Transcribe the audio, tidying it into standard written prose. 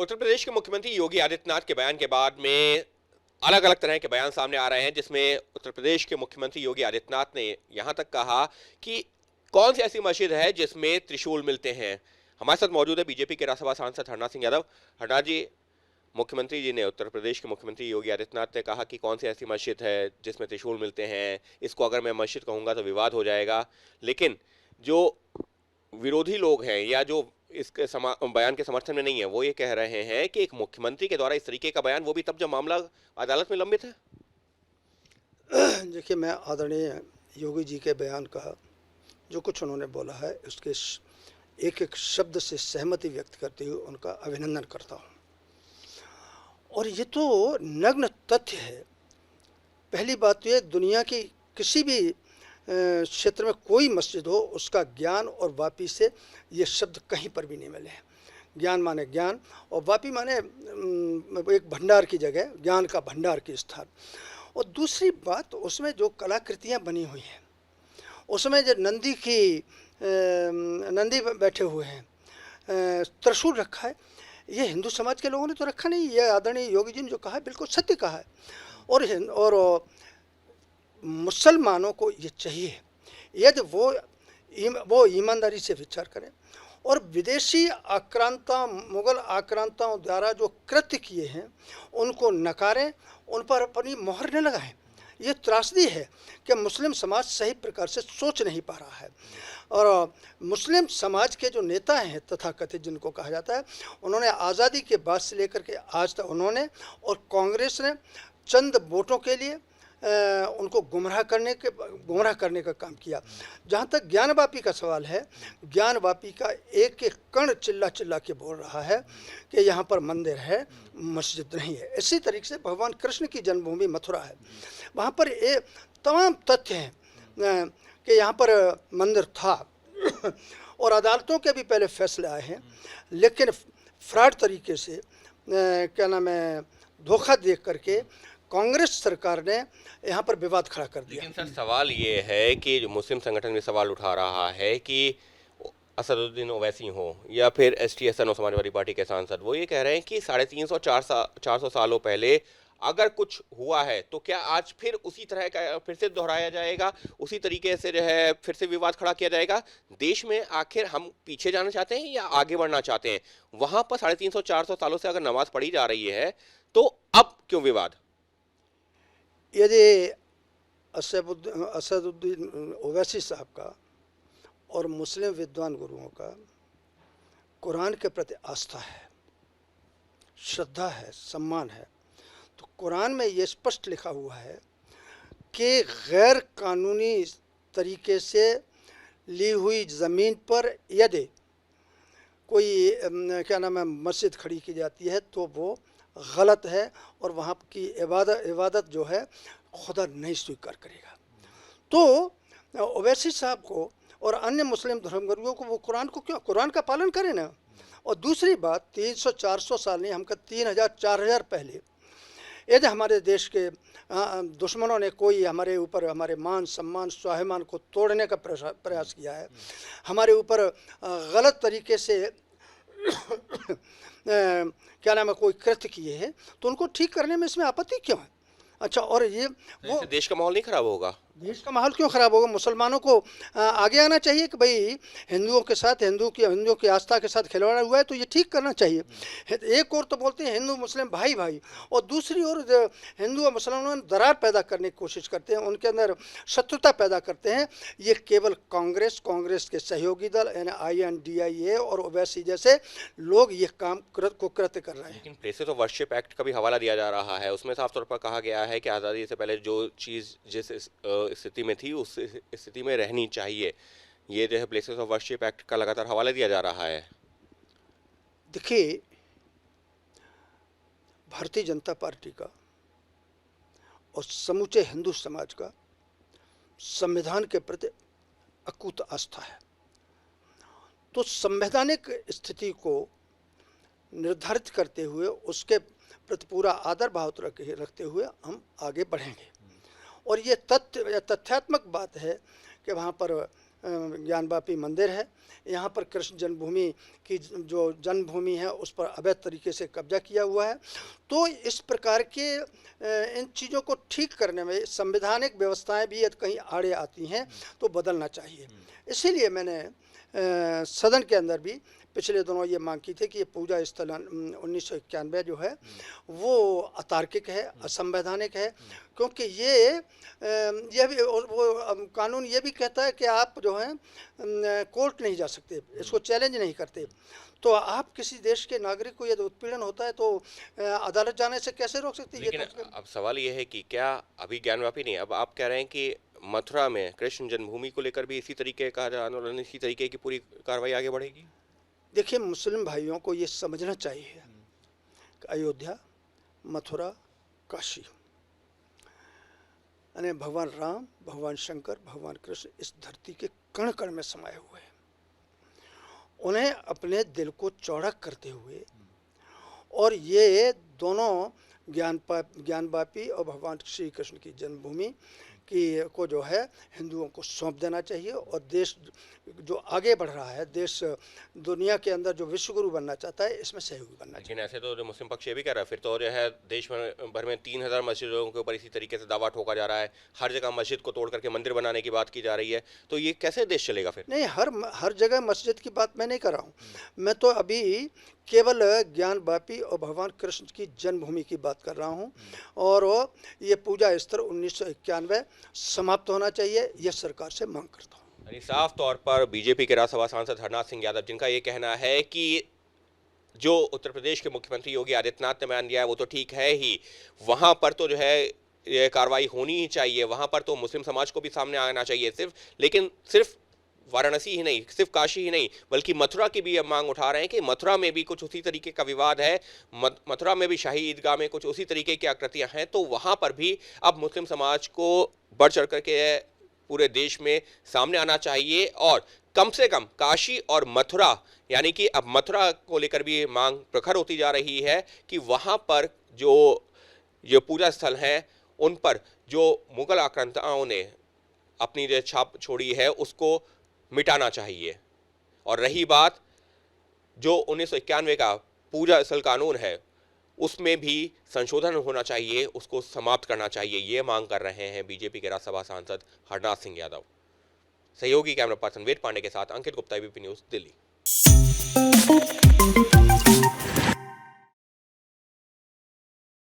उत्तर प्रदेश के मुख्यमंत्री योगी आदित्यनाथ के बयान के बाद में अलग अलग तरह के बयान सामने आ रहे हैं, जिसमें उत्तर प्रदेश के मुख्यमंत्री योगी आदित्यनाथ ने यहां तक कहा कि कौन सी ऐसी मस्जिद है जिसमें त्रिशूल मिलते हैं। हमारे साथ मौजूद है बीजेपी के राज्यसभा सांसद हरनाथ सिंह यादव। हरनाथ जी, मुख्यमंत्री जी ने, उत्तर प्रदेश के मुख्यमंत्री योगी आदित्यनाथ ने कहा कि कौन सी ऐसी मस्जिद है जिसमें त्रिशूल मिलते हैं। इसको अगर मैं मस्जिद कहूंगा तो विवाद हो जाएगा, लेकिन जो विरोधी लोग हैं या जो इसके बयान के समर्थन में नहीं है, वो ये कह रहे हैं कि एक मुख्यमंत्री के द्वारा इस तरीके का बयान, वो भी तब जब मामला अदालत में लंबित है। देखिए, मैं आदरणीय योगी जी के बयान का जो कुछ उन्होंने बोला है उसके एक एक शब्द से सहमति व्यक्त करते हुए उनका अभिनंदन करता हूँ। और ये तो नग्न तथ्य है। पहली बात तो ये, दुनिया की किसी भी क्षेत्र में कोई मस्जिद हो, उसका ज्ञान और वापी से ये शब्द कहीं पर भी नहीं मिले हैं। ज्ञान माने ज्ञान और वापी माने एक भंडार की जगह, ज्ञान का भंडार की स्थान। और दूसरी बात, उसमें जो कलाकृतियाँ बनी हुई हैं, उसमें जो नंदी बैठे हुए हैं, त्रिशूल रखा है, ये हिंदू समाज के लोगों ने तो रखा नहीं। ये आदरणीय योगी जी ने जो कहा है बिल्कुल सत्य कहा है। और मुसलमानों को ये चाहिए, यदि वो ईमानदारी से विचार करें और विदेशी आक्रांता, मुगल आक्रांताओं द्वारा जो कृत्य किए हैं उनको नकारें, उन पर अपनी मोहर न लगाएं। ये त्रासदी है कि मुस्लिम समाज सही प्रकार से सोच नहीं पा रहा है। और मुस्लिम समाज के जो नेता हैं तथाकथित, जिनको कहा जाता है, उन्होंने आज़ादी के बाद से लेकर के आज तक उन्होंने और कांग्रेस ने चंद वोटों के लिए उनको गुमराह करने का काम किया। जहाँ तक ज्ञानवापी का सवाल है, ज्ञानवापी का एक एक कण चिल्ला चिल्ला के बोल रहा है कि यहाँ पर मंदिर है, मस्जिद नहीं है। इसी तरीके से भगवान कृष्ण की जन्मभूमि मथुरा है, वहाँ पर ये तमाम तथ्य हैं कि यहाँ पर मंदिर था और अदालतों के भी पहले फैसले आए हैं, लेकिन फ्रॉड तरीके से क्या नाम है, धोखा देख करके कांग्रेस सरकार ने यहाँ पर विवाद खड़ा कर दिया। लेकिन सर, सवाल ये है कि जो मुस्लिम संगठन भी सवाल उठा रहा है कि असदुद्दीन ओवैसी हो या फिर STSN समाजवादी पार्टी के सांसद, वो ये कह रहे हैं कि 350-400 सालों पहले अगर कुछ हुआ है तो क्या आज फिर उसी तरह का फिर से दोहराया जाएगा, उसी तरीके से जो है फिर से विवाद खड़ा किया जाएगा। देश में आखिर हम पीछे जाना चाहते हैं या आगे बढ़ना चाहते हैं? वहां पर 350-400 सालों से अगर नमाज पढ़ी जा रही है तो अब क्यों विवाद? यदि असदुद्दीन ओवैसी साहब का और मुस्लिम विद्वान गुरुओं का कुरान के प्रति आस्था है, श्रद्धा है, सम्मान है, तो कुरान में ये स्पष्ट लिखा हुआ है कि गैर कानूनी तरीके से ली हुई ज़मीन पर यदि कोई क्या नाम है मस्जिद खड़ी की जाती है तो वो गलत है और वहाँ की इबादत जो है खुदा नहीं स्वीकार करेगा। तो ओवैसी साहब को और अन्य मुस्लिम धर्मगुरुओं को, वो कुरान का पालन करें ना। और दूसरी बात, 300-400 साल नहीं, हम 3000-4000 पहले यदि हमारे देश के दुश्मनों ने कोई हमारे ऊपर, हमारे मान सम्मान स्वाभिमान को तोड़ने का प्रयास किया है, हमारे ऊपर गलत तरीके से क्या नाम है कोई कृत्य किए हैं, तो उनको ठीक करने में इसमें आपत्ति क्यों है? अच्छा, और ये वो देश का माहौल नहीं खराब होगा? देश का माहौल क्यों खराब होगा? मुसलमानों को आगे आना चाहिए कि भाई हिंदुओं के साथ, हिंदुओं की आस्था के साथ खिलवाड़ा हुआ है तो ये ठीक करना चाहिए। एक और तो बोलते हैं हिंदू मुस्लिम भाई भाई, और दूसरी ओर हिंदू और मुसलमानों में दरार पैदा करने की कोशिश करते हैं, उनके अंदर शत्रुता पैदा करते हैं। ये केवल कांग्रेस के सहयोगी दल यानी INDIA और ओवैसी जैसे लोग ये काम कृत्य कर रहे हैं। लेकिन प्लेसेस ऑफ वर्शिप एक्ट का भी हवाला दिया जा रहा है, उसमें साफ तौर पर कहा गया है कि आज़ादी से पहले जो चीज़ जिस स्थिति में थी उस स्थिति में रहनी चाहिए। ये जो है प्लेसेस ऑफ वर्शिप एक्ट का लगातार हवाला दिया जा रहा है। देखिए, भारतीय जनता पार्टी का और समूचे हिंदू समाज का संविधान के प्रति अकूत आस्था है। तो संवैधानिक स्थिति को निर्धारित करते हुए उसके प्रति पूरा आदर भाव रखते हुए हम आगे बढ़ेंगे। और ये तथ्यात्मक बात है कि वहाँ पर ज्ञानवापी मंदिर है। यहाँ पर कृष्ण जन्मभूमि की जो जन्मभूमि है उस पर अवैध तरीके से कब्जा किया हुआ है। तो इस प्रकार के इन चीज़ों को ठीक करने में संवैधानिक व्यवस्थाएं भी यदि कहीं आड़े आती हैं तो बदलना चाहिए। इसीलिए मैंने सदन के अंदर भी पिछले दिनों ये मांग की थी कि ये पूजा स्थल 1991 जो है वो अतार्किक है, असंवैधानिक है, क्योंकि ये भी वो कानून ये भी कहता है कि आप जो है कोर्ट नहीं जा सकते, इसको चैलेंज नहीं करते। तो आप किसी देश के नागरिक को यदि उत्पीड़न होता है तो अदालत जाने से कैसे रोक सकते हैं? लेकिन अब सवाल ये है कि क्या अभी ज्ञानवापी नहीं, अब आप कह रहे हैं कि मथुरा में कृष्ण जन्मभूमि को लेकर भी इसी तरीके का आंदोलन, इसी तरीके की पूरी कार्रवाई आगे बढ़ेगी? देखिए, मुस्लिम भाइयों को ये समझना चाहिए कि अयोध्या, मथुरा, काशी यानी भगवान राम, भगवान शंकर, भगवान कृष्ण इस धरती के कण कण में समाये हुए हैं। उन्हें अपने दिल को चौड़ा करते हुए और ये दोनों ज्ञानवापी और भगवान श्री कृष्ण की जन्मभूमि को जो है हिंदुओं को सौंप देना चाहिए। और देश जो आगे बढ़ रहा है, देश दुनिया के अंदर जो विश्वगुरु बनना चाहता है, इसमें सहयोगी बनना चाहिए। लेकिन ऐसे तो जो मुस्लिम पक्ष ये भी कह रहा है, फिर तो जो है देश भर में 3000 मस्जिदों के ऊपर इसी तरीके से दावा ठोका जा रहा है, हर जगह मस्जिद को तोड़ करके मंदिर बनाने की बात की जा रही है, तो ये कैसे देश चलेगा फिर? नहीं, हर जगह मस्जिद की बात मैं नहीं कर रहा हूँ। मैं तो अभी केवल ज्ञानवापी और भगवान कृष्ण की जन्मभूमि की बात कर रहा हूँ। और ये पूजा स्थल 1991 समाप्त होना चाहिए, यह सरकार से मांग करता हूँ। साफ तौर पर बीजेपी के राज्यसभा सांसद हरनाथ सिंह यादव, जिनका ये कहना है कि जो उत्तर प्रदेश के मुख्यमंत्री योगी आदित्यनाथ ने बयान दिया है वो तो ठीक है ही, वहाँ पर तो जो है ये कार्रवाई होनी ही चाहिए, वहाँ पर तो मुस्लिम समाज को भी सामने आना चाहिए लेकिन सिर्फ वाराणसी ही नहीं, सिर्फ काशी ही नहीं, बल्कि मथुरा की भी अब मांग उठा रहे हैं कि मथुरा में भी कुछ उसी तरीके का विवाद है, मथुरा में भी शाही ईदगाह में कुछ उसी तरीके की आकृतियां हैं, तो वहां पर भी अब मुस्लिम समाज को बढ़ चढ़ करके पूरे देश में सामने आना चाहिए। और कम से कम काशी और मथुरा, यानी कि अब मथुरा को लेकर भी मांग प्रखर होती जा रही है कि वहां पर जो पूजा स्थल हैं उन पर जो मुगल आक्रांताओं ने अपनी जो छाप छोड़ी है उसको मिटाना चाहिए। और रही बात जो 1991 का पूजा स्थल कानून है, उसमें भी संशोधन होना चाहिए, उसको समाप्त करना चाहिए, ये मांग कर रहे हैं बीजेपी के राज्यसभा सांसद हरनाथ सिंह यादव। सहयोगी कैमरा पर्सन वेद पांडे के साथ अंकित गुप्ता, एबीपी न्यूज़, दिल्ली।